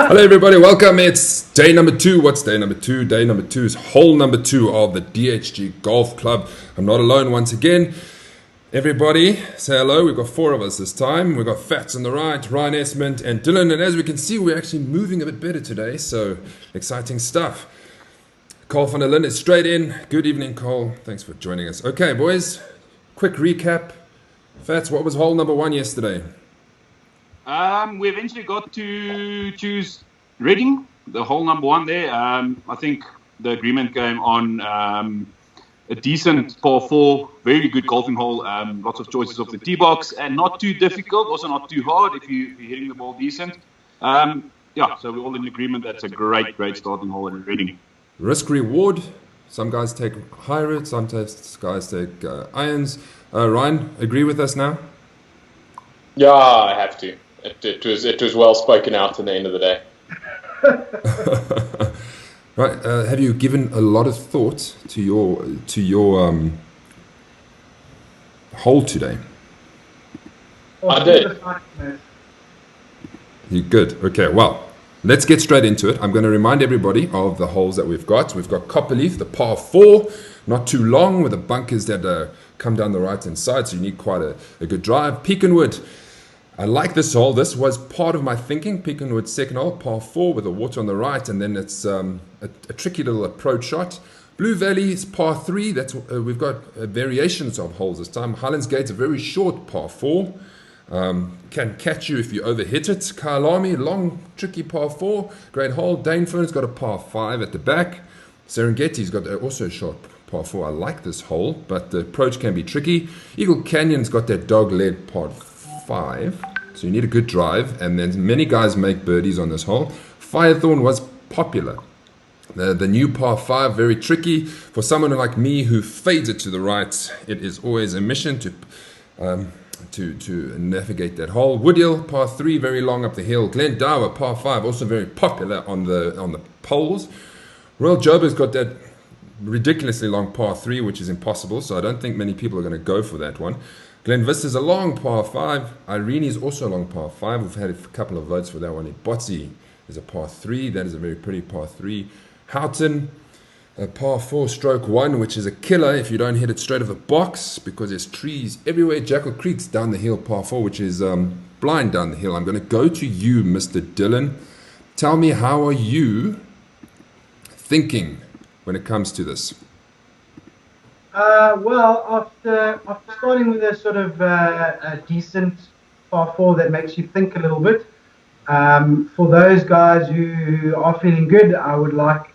Hello everybody, welcome. It's day number 2. What's day number 2? Day number 2 is hole number 2 of the DHG Golf Club. I'm not alone once again. Everybody, say hello. We've got 4 of us this time. We've got Fats on the right, Ryan Esmond and Dylan. And as we can see, we're actually moving a bit better today. So, exciting stuff. Cole van der Linde is straight in. Good evening, Cole. Thanks for joining us. Okay, boys, quick recap. Fats, what was hole number 1 yesterday? We eventually got to choose Reading, the hole number 1 there. I think the agreement came on a decent par 4, very good golfing hole, lots of choices of the tee box, and not too difficult, also not too hard if you're hitting the ball decent. So we're all in agreement that's a great starting hole in Reading. Risk reward. Some guys take high route, some guys take irons. Ryan, agree with us now? Yeah, I have to. It was well spoken out in the end of the day. Right. Have you given a lot of thought to your hole today? I did. You good? Okay. Well, let's get straight into it. I'm going to remind everybody of the holes that we've got. We've got Copperleaf, the par 4, not too long, with the bunkers that come down the right hand side, so you need quite a good drive. Pecanwood. I like this hole. This was part of my thinking. Pecanwood second hole, par 4 with the water on the right, and then it's a tricky little approach shot. Blue Valley is par 3. That's we've got variations of holes this time. Highlands Gate's a very short par 4. Can catch you if you overhit it. Kyalami, long, tricky par 4. Great hole. Danefern's got a par 5 at the back. Serengeti's got also a short par 4. I like this hole, but the approach can be tricky. Eagle Canyon's got that dog-leg par 5. So you need a good drive, and then many guys make birdies on this hole. Firethorn was popular. The new par 5, very tricky. For someone like me who fades it to the right, it is always a mission to navigate that hole. Woodhill, par 3, very long up the hill. Glendower, par 5, also very popular on the poles. Royal Joburg's got that ridiculously long par 3, which is impossible, so I don't think many people are going to go for that one. Glen Vista's a long par 5. Irene is also a long par 5. We've had a couple of votes for that one. Botsy is a par 3. That is a very pretty par 3. Houghton, a par 4 stroke 1, which is a killer if you don't hit it straight of the box because there's trees everywhere. Jackal Creek's down the hill, par 4, which is blind down the hill. I'm going to go to you, Mr. Dylan. Tell me, how are you thinking when it comes to this? Well, after starting with a sort of a decent par 4 that makes you think a little bit, for those guys who are feeling good, I would like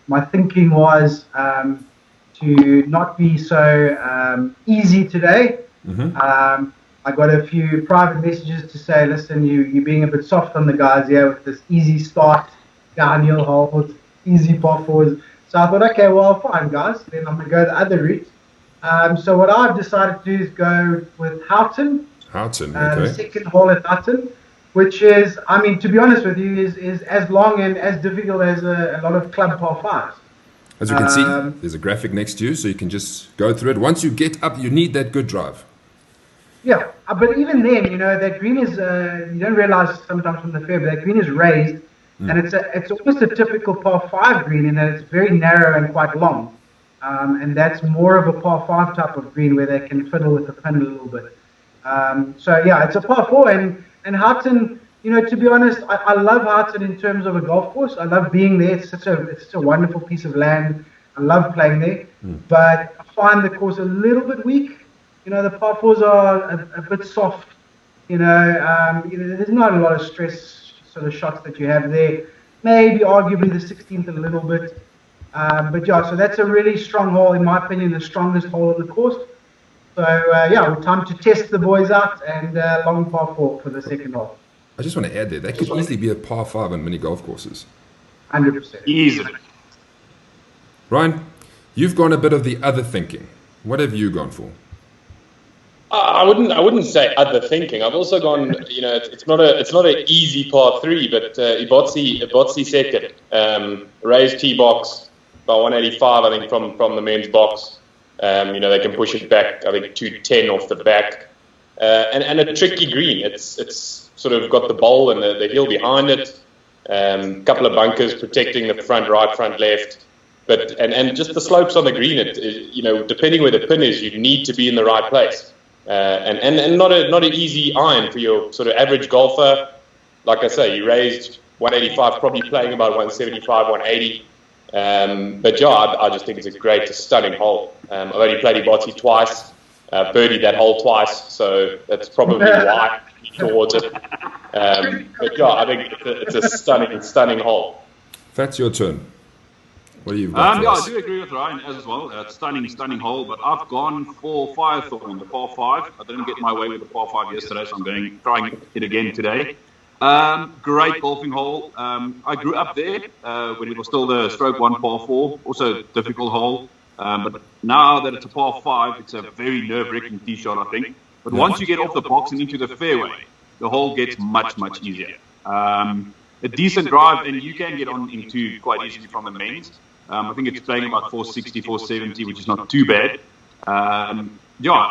my thinking was to not be so easy today. Mm-hmm. I got a few private messages to say, listen, you're being a bit soft on the guys here with this easy start, downhill holes, easy par 4s. So I thought, okay, well, fine, guys. Then I'm going to go the other route. So what I've decided to do is go with Houghton. Houghton, okay. The second hole at Houghton, which is, I mean, to be honest with you, is as long and as difficult as a lot of club par 5s. As you can see, there's a graphic next to you, so you can just go through it. Once you get up, you need that good drive. Yeah, but even then, that green is, you don't realize sometimes from the fair, but that green is raised. And it's almost a typical par 5 green in that it's very narrow and quite long. And that's more of a par 5 type of green where they can fiddle with the pin a little bit. It's a par 4. And Houghton, to be honest, I love Houghton in terms of a golf course. I love being there. It's such a wonderful piece of land. I love playing there. But I find the course a little bit weak. The par 4s are a bit soft. There's not a lot of stress sort of shots that you have there. Maybe arguably the 16th a little bit. So that's a really strong hole, in my opinion, the strongest hole on the course. So, time to test the boys out and long par 4 for the second hole. I just want to add there, that could easily be a par 5 on many golf courses. 100%. Easily. Ryan, you've gone a bit of the other thinking. What have you gone for? I wouldn't say other thinking. I've also gone, it's not an easy par 3, but Ibotsi second, raised tee box by 185, I think, from the men's box. They can push it back, I think, 210 off the back, and a tricky green. It's sort of got the bowl and the hill behind it. Couple of bunkers protecting the front right, front left. But and just the slopes on the green, depending where the pin is, you need to be in the right place. And not an easy iron for your sort of average golfer. Like I say, you raised 185, probably playing about 175, 180. But yeah, I just think it's a great, stunning hole. I've only played Ibotsi twice, birdied that hole twice, so that's probably why I'm leaning towards it. But yeah, I think it's a stunning hole. That's your turn. What do you got? Yeah, I do agree with Ryan as well. Stunning hole, but I've gone for Firethorn, the par 5. I didn't get my way with the par 5 yesterday, so I'm trying it again today. Great golfing hole. I grew up there when it was still the stroke 1 par 4, also a difficult hole. But now that it's a par 5, it's a very nerve-wracking tee shot, I think. But once you get off the box and into the fairway, the hole gets much easier. A decent drive, and you can get on into quite easily from the mains. I think it's playing about 460, 470, which is not too bad. I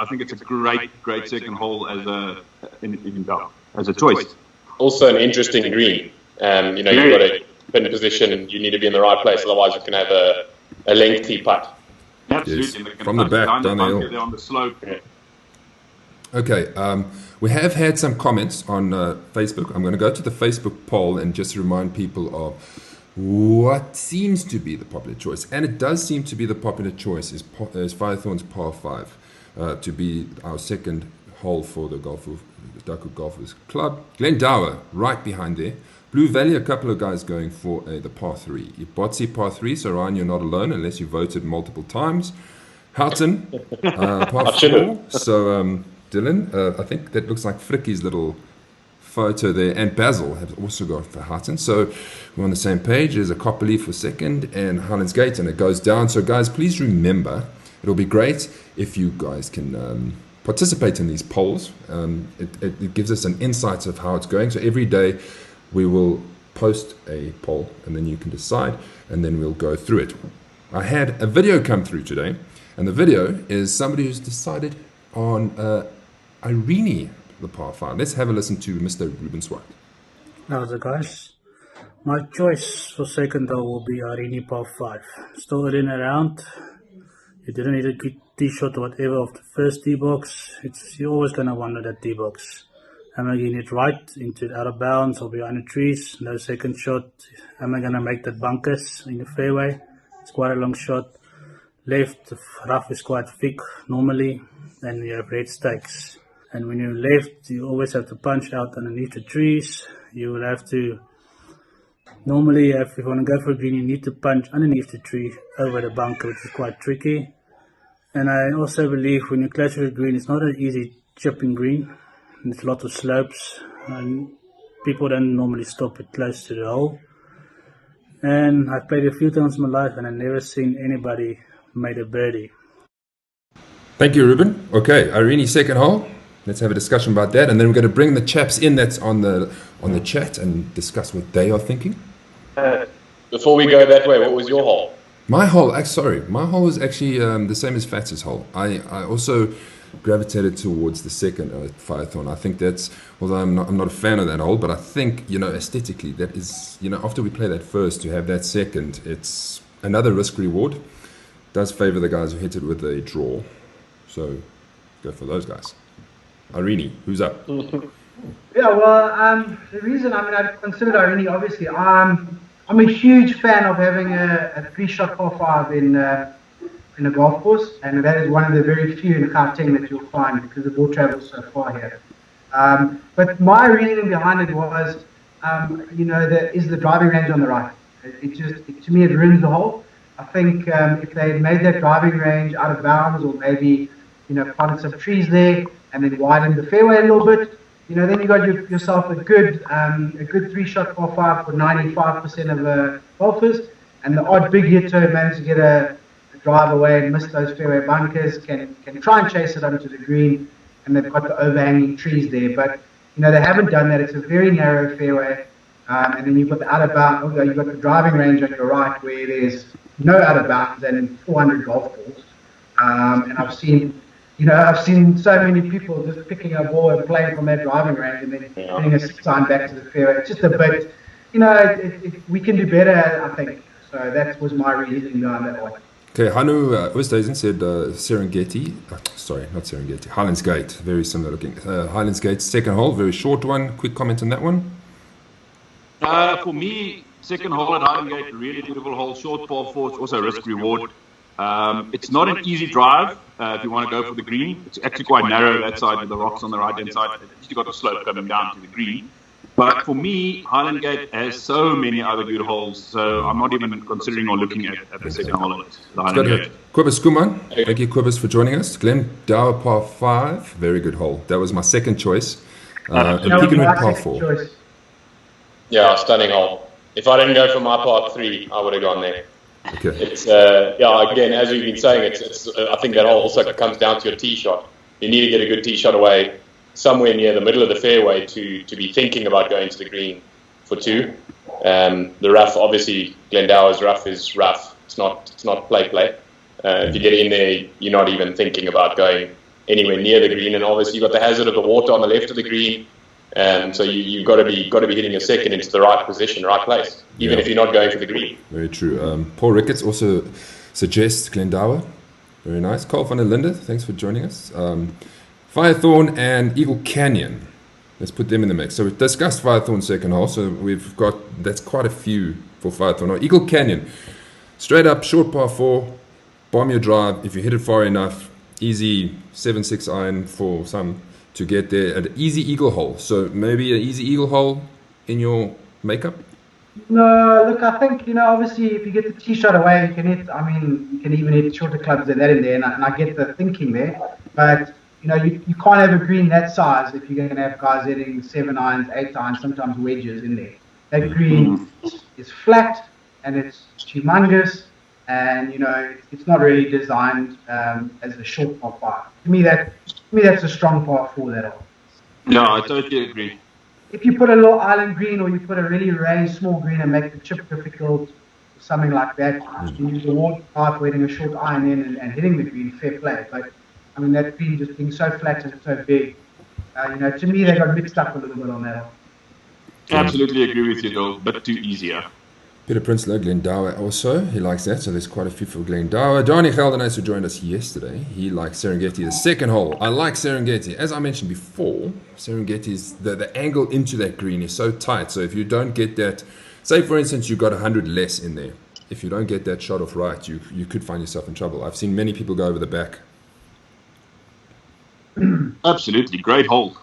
think it's a great second hole as a choice. Also an interesting green. You've got a pin position, you need to be in the right place, otherwise you can have a lengthy putt. Absolutely. Yes. From the back, down the hill. On the slope. Yeah. Okay, we have had some comments on Facebook. I'm going to go to the Facebook poll and just remind people of what seems to be the popular choice. And it does seem to be the popular choice is Firethorn's par 5 to be our second hole for the Duckhook Golfers Club. Glendower, right behind there. Blue Valley, a couple of guys going for the par 3. Ibotsi par 3, so Ryan, you're not alone unless you voted multiple times. Houghton, par 4. So Dylan, I think that looks like Fricky's little photo there, and Basil have also got for Houghton. So we're on the same page. There's a copper leaf for second and Highlands Gate, and it goes down. So guys, please remember, it'll be great if you guys can participate in these polls. It gives us an insight of how it's going. So every day we will post a poll, and then you can decide, and then we'll go through it. I had a video come through today, and the video is somebody who's decided on Irene, the par 5. Let's have a listen to Mr. Ruben Swart. How's it, guys? My choice for second hole will be Irene par 5. Still in around. You didn't need a good tee shot or whatever of the first tee box. You're always going to wonder that tee box. Am I getting it right into out of bounds or behind the trees? No second shot. Am I going to make that bunkers in the fairway? It's quite a long shot. Left, the rough is quite thick normally, and you have red stakes. And when you're left, you always have to punch out underneath the trees. You will have to, normally if you want to go for a green, you need to punch underneath the tree over the bunker, which is quite tricky. And I also believe when you close to the green, it's not an easy chipping green. There's a lot of slopes, and people don't normally stop it close to the hole. And I've played a few times in my life, and I've never seen anybody made a birdie. Thank you, Ruben. Okay, Irene, second hole. Let's have a discussion about that, and then we're going to bring the chaps in that's on the chat and discuss what they are thinking. Before we go that way, what was your hole? My hole was actually the same as Fats's hole. I also gravitated towards the second Firethorn. I think that's, although I'm not a fan of that hole, but I think, aesthetically, that is, after we play that first, to have that second, it's another risk reward. Does favor the guys who hit it with a draw. So go for those guys. Irene, who's up? Yeah, well, the reason, I considered Irene, obviously, I'm a huge fan of having a 3-shot par 5 in a golf course, and that is one of the very few in Gauteng that you'll find because the ball travels so far here. But my reasoning behind it was, the driving range on the right. To me, it ruins the hole. I think if they had made that driving range out of bounds, or maybe planted some trees there and then widened the fairway a little bit, then you got yourself a good 3-shot par 5 for 95% of golfers, and the odd big hitter who managed to get a drive away and miss those fairway bunkers can try and chase it onto the green, and they've got the overhanging trees there. But they haven't done that. It's a very narrow fairway, and then you've got the out of bounds. You've got the driving range on your right where there's no out of bounds and 400 golf balls. And I've seen so many people just picking a ball and playing from that driving range and then hitting a 6-iron back to the fairway. It's just a bit we can do better, I think. So that was my reasoning behind that one. Okay, Hanno Oosthuizen said Serengeti. Sorry, not Serengeti. Highlands Gate, very similar looking. Highlands Gate, second hole, very short one. Quick comment on that one? For me, second hole at Highland Gate, really beautiful hole, short par 4. It's also risk reward. It's not an easy drive if you want to go for the green. It's actually quite narrow that side with the rocks on the right hand side. You've got a slope coming down to the green. But for me, Highland Gate has so many other good holes, so I'm not even considering or looking at the second hole at the Highland Gate. Kobus Schoeman, thank you, Kobus, for joining us. Glendower par 5, very good hole. That was my second choice. And Pecanwood par 4. Choice. Yeah, stunning hole. If I didn't go for my par 3, I would have gone there. Okay. It's again, as we've been saying, it's I think that hole also comes down to your tee shot. You need to get a good tee shot away somewhere near the middle of the fairway to be thinking about going to the green for 2. The rough, obviously, Glendower's rough is rough. It's not play. If you get in there, you're not even thinking about going anywhere near the green. And obviously, you've got the hazard of the water on the left of the green. So you've got to be hitting your second into the right position, right place, even if you're not going for the green. Very true. Paul Ricketts also suggests Glendower. Very nice. Carl van der Linde, thanks for joining us. Firethorn and Eagle Canyon. Let's put them in the mix. So we've discussed Firethorn second hole. So that's quite a few for Firethorn. Now, Eagle Canyon, straight up, short par 4, bomb your drive. If you hit it far enough, easy 7-6 iron for some to get there. An easy eagle hole. So maybe an easy eagle hole in your makeup? No, look, I think, obviously if you get the tee shot away, you can even hit shorter clubs than that in there, and I get the thinking there. But, you can't have a green that size if you're going to have guys hitting 7 irons, 8 irons, sometimes wedges in there. That green is flat and it's humongous, and, it's not really designed as a short par 5. To me, that's a strong par 4, that hole. No, I totally agree. If you put a little island green or you put a really raised small green and make the chip difficult, something like that, you use the water path, waiting a short iron in and hitting the green, fair play. But that green just being so flat and so big, to me they got mixed up a little bit on that. Absolutely agree with you, though, but too easier. Peter Prinsloo, Glendower also, he likes that, so there's quite a few for Glendower. Danie Geldenhuys, who joined us yesterday, he likes Serengeti, the second hole. I like Serengeti. As I mentioned before, Serengeti's, the angle into that green is so tight, so if you don't get that, say for instance you've got 100 less in there, if you don't get that shot off right, you could find yourself in trouble. I've seen many people go over the back. Absolutely, great hole.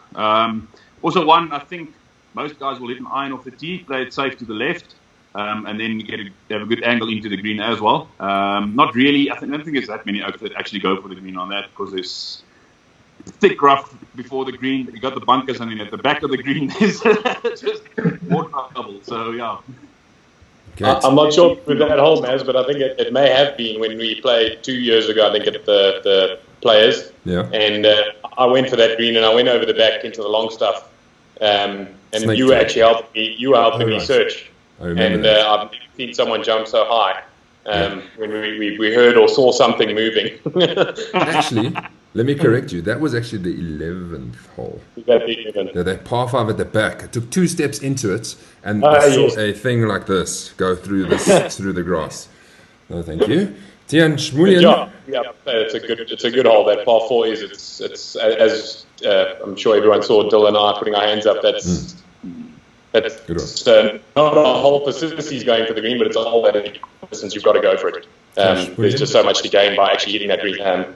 Also one, I think most guys will hit an iron off the tee, play it safe to the left, and then you have a good angle into the green as well. Not really, I don't think there's that many oaks that actually go for the green on that, because there's thick rough before the green, you got the bunkers, and then at the back of the green there's just more trouble, so yeah. Okay. I'm not sure with that hole, Maz, but I think it may have been when we played 2 years ago, I think, at the Players. Yeah. And I went for that green and I went over the back into the long stuff. And Snake you were trail. actually helping me right. search. I remember And that. I've seen someone jump so high when we heard or saw something moving. Actually, let me correct you. That was actually the 11th hole. That par 5 at the back. I took 2 steps into it and I saw a thing like this go through the grass. No, thank you. Tian Schmulian. Yeah, it's a good hole. That par 4 is. It's as I'm sure everyone saw Dylan and I putting our hands up. That's not a hole for sissies going for the green, but it's a hole that since you've got to go for it. There's just so much to gain by actually hitting that green.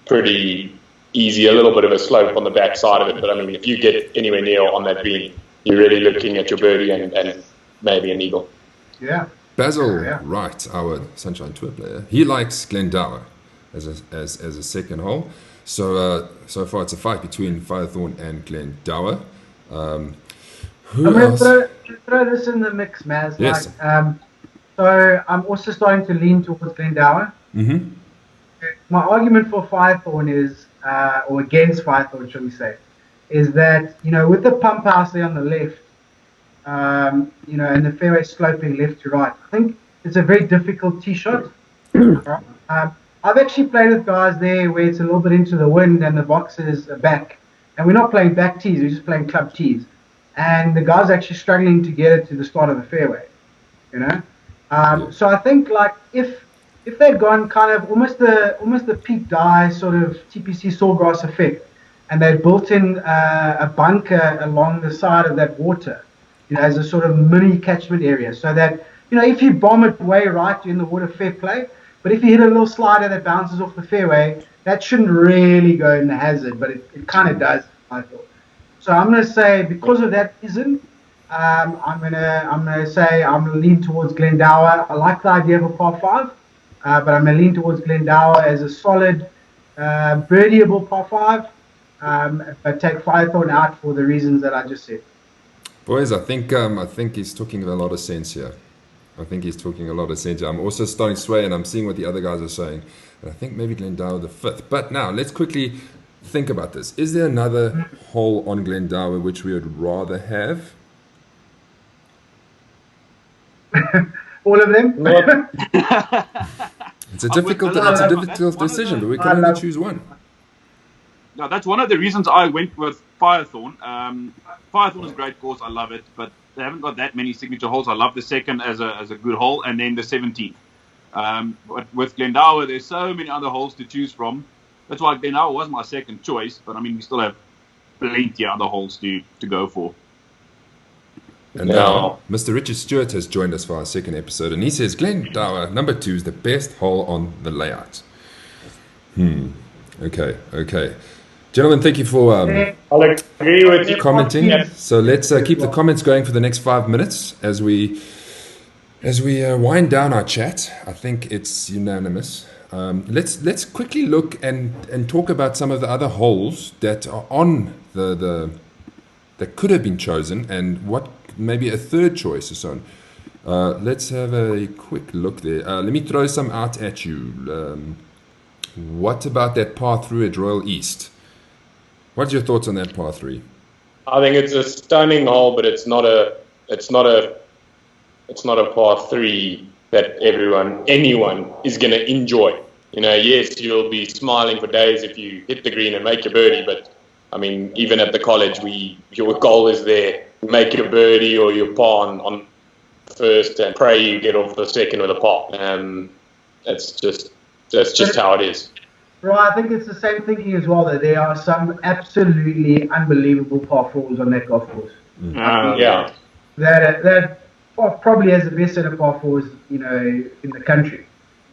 Pretty easy, a little bit of a slope on the back side of it, but if you get anywhere near on that green, you're really looking at your birdie and maybe an eagle. Yeah. Basil Wright, our Sunshine Tour player, he likes Glendower as a second hole. So far it's a fight between Firethorn and Glendower. I'm going to throw this in the mix, Maz. Yes. So I'm also starting to lean towards Glendower. Mm-hmm. My argument for Firethorn is, or against Firethorn, shall we say, is that, with the pump house there on the left, and the fairway sloping left to right, I think it's a very difficult tee shot. I've actually played with guys there where it's a little bit into the wind and the boxes are back. And we're not playing back tees, we're just playing club tees. and the guy's actually struggling to get it to the start of the fairway. So I think like if they'd gone kind of almost the Pete Dye sort of TPC Sawgrass effect, and they built in a bunker along the side of that water, as a sort of mini catchment area, so that if you bomb it way right, you're in the water, fair play. But if you hit a little slider that bounces off the fairway, that shouldn't really go in the hazard, but it kind of does, I thought. So I'm going to say, because of that reason, I'm gonna say I'm gonna lean towards Glendower. I like the idea of a par 5, but I'm gonna lean towards Glendower as a solid, birdieable par 5, but take Firethorn out for the reasons that I just said. Boys, I think he's talking a lot of sense here. I'm also starting to sway, and I'm seeing what the other guys are saying. And I think maybe Glendower the 5th. But now let's quickly think about this. Is there another hole on Glendower which we would rather have? All of them? It's a difficult decision, but we can only choose one. No, that's one of the reasons I went with Firethorn. Firethorn is a great course. I love it, but they haven't got that many signature holes. I love the second as a good hole, and then the 17th. But with Glendower, there's so many other holes to choose from. That's why Glendower was my second choice. But I mean, we still have plenty of other holes to go for. And now, Mr. Richard Stewart has joined us for our second episode, and he says Glendower number 2 is the best hole on the layout. Okay. Gentlemen, thank you for I'll agree with you. commenting. So let's keep the comments going for the next 5 minutes as we wind down our chat. I think it's unanimous. Let's quickly look and talk about some of the other holes that are on that could have been chosen, and what maybe a third choice or so on. Let's have a quick look there. Let me throw some out at you. What about that par 3 at Royal East? What's your thoughts on that par 3? I think it's a stunning hole, but it's not a par 3 that anyone is going to enjoy. Yes, you'll be smiling for days if you hit the green and make your birdie, but I mean, even at the college, your goal is there: make your birdie or your par on first, and pray you get off the second with a par. That's just how it is. Right, I think it's the same thinking as well, that there are some absolutely unbelievable par 4s on that golf course. Yeah. That probably has the best set of par 4s, in the country.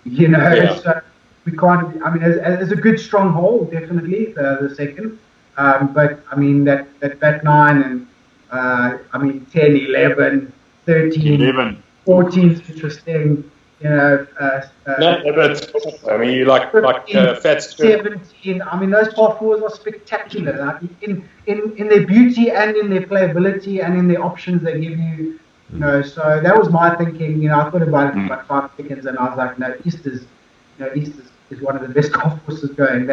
So we can't. I mean, as a good strong hole, definitely the second. But I mean that back 9 and 10, 11, 13, 14 is interesting. No, but I mean, you like 17. I mean, those par 4s are spectacular in their beauty and in their playability and in the options they give you. So that was my thinking. I thought about it for about 5 seconds, and I was like, no, East is one of the best golf courses going.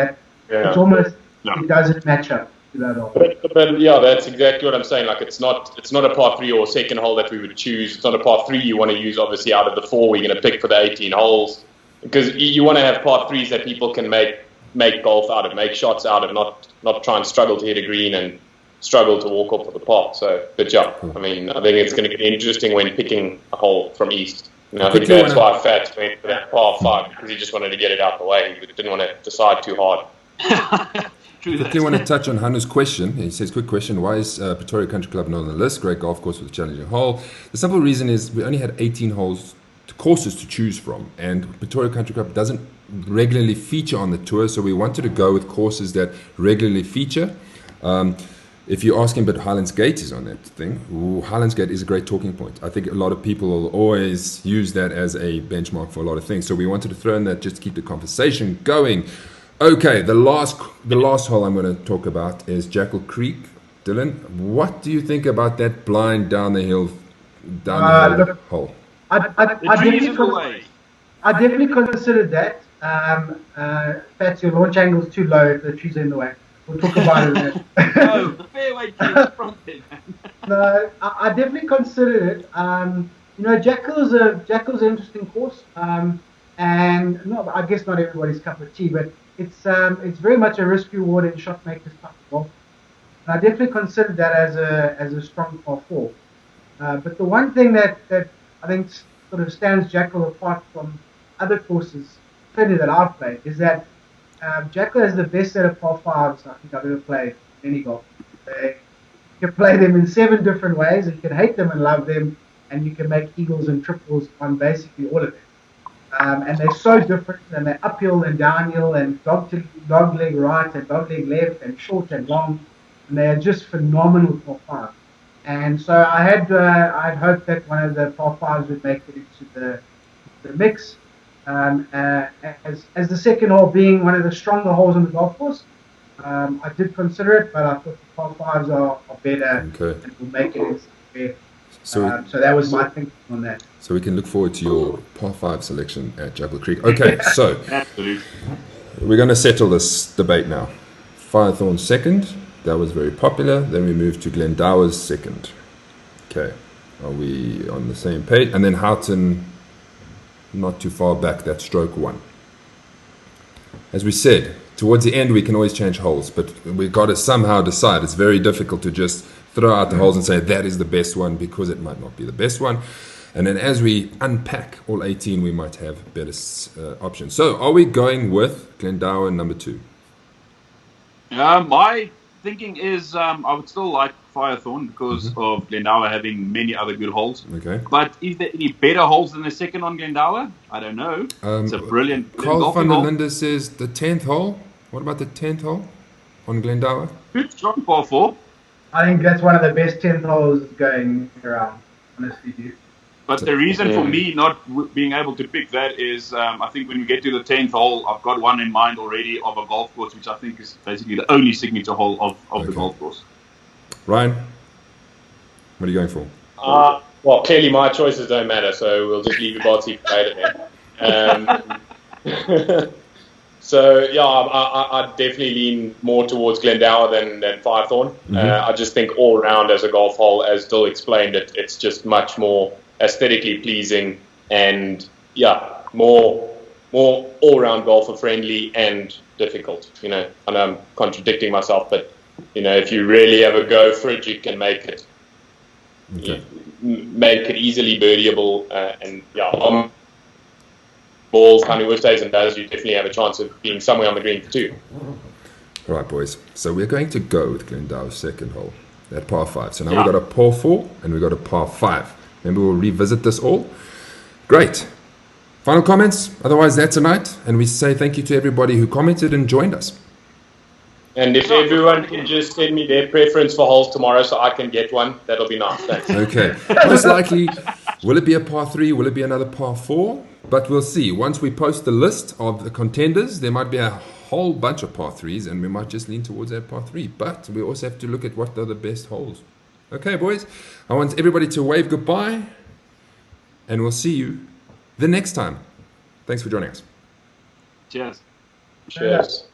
It's almost it doesn't match up to that hole. But yeah, that's exactly what I'm saying. Like, it's not a par 3 or second hole that we would choose. It's not a par 3 you want to use, obviously, out of the 4 we're going to pick for the 18 holes, because you want to have par 3s that people can make golf out of, make shots out of, not try and struggle to hit a green and struggle to walk off with a par. So, but yeah, I mean, I think it's going to get interesting when picking a hole from East. I think that's why Fats went for that par 5, because he just wanted to get it out the way. He didn't want to decide too hard. Quickly want to touch on Hanno's question. He says, quick question, why is Pretoria Country Club not on the list? Great golf course with a challenging hole. The simple reason is we only had 18 courses to choose from, and Pretoria Country Club doesn't regularly feature on the tour, so we wanted to go with courses that regularly feature. If you're asking, but Highlands Gate is on that thing. Highlands Gate is a great talking point. I think a lot of people will always use that as a benchmark for a lot of things. So we wanted to throw in that just to keep the conversation going. Okay, the last hole I'm going to talk about is Jackal Creek. Dylan, what do you think about that blind down the hill hole? I definitely considered that. That's your launch angle's too low if the trees are in the way. We'll talk about it later. No, the fairway trees fronted. No, I definitely considered it. Jackal's an interesting course, and I guess not everybody's cup of tea, but it's very much a risk reward in shot makers type of golf. And I definitely considered that as a strong par four. But the one thing that I think sort of stands Jackal apart from other courses, certainly that I've played, is that Jackal has the best set of par fives I think I've ever played in any golf. You can play them in 7 different ways. You can hate them and love them, and you can make eagles and triples on basically all of them. And they're so different, and they're uphill and downhill, and dog leg right and dog leg left, and short and long, and they are just phenomenal par five. And so I had hoped that one of the par fives would make it into the mix. As the second hole being one of the stronger holes on the golf course, I did consider it, but I thought the par fives are better and will make it into the so that was my thinking on that. So we can look forward to your par 5 selection at Jackal Creek. Okay, so we're going to settle this debate now. Firethorn second, that was very popular. Then we moved to Glendower's second. Okay, are we on the same page? And then Houghton, not too far back, that stroke 1. As we said, towards the end we can always change holes, but we've got to somehow decide. It's very difficult to just throw out the holes and say that is the best one, because it might not be the best one. And then as we unpack all 18, we might have better options. So are we going with Glendower number 2? My thinking is I would still like Firethorn because of Glendower having many other good holes. Okay. But is there any better holes than the second on Glendower? I don't know. It's a brilliant Carl van der hole. Linde says the 10th hole. What about the 10th hole on Glendower? Good, strong par 4. I think that's one of the best 10th holes going around, honestly, dude. But the reason for me not being able to pick that is I think when we get to the 10th hole, I've got one in mind already of a golf course, which I think is basically the only signature hole of the golf course. Ryan, what are you going for? Well, clearly my choices don't matter, so we'll just leave Botsy for later then. So, yeah, I definitely lean more towards Glendower than Firethorn. I just think all round as a golf hole, as Dill explained it, it's just much more aesthetically pleasing and, yeah, more all-round golfer friendly and difficult. You know, I know I'm contradicting myself, but, you know, if you really have a go for it, you can make it easily birdieable and, yeah, balls, Hanno Oosthuizen does, you definitely have a chance of being somewhere on the green for 2. All right, boys. So we're going to go with Glendower's second hole, that par 5. So now we've got a par 4 and we've got a par 5. Maybe we'll revisit this all. Great. Final comments? Otherwise, that's a night. And we say thank you to everybody who commented and joined us. And if everyone can just send me their preference for holes tomorrow so I can get one, that'll be nice. Thanks. Okay. Most likely, will it be a par 3? Will it be another par 4? But we'll see. Once we post the list of the contenders, there might be a whole bunch of par 3s, and we might just lean towards that par 3. But we also have to look at what are the best holes. Okay, boys. I want everybody to wave goodbye, and we'll see you the next time. Thanks for joining us. Cheers. Cheers.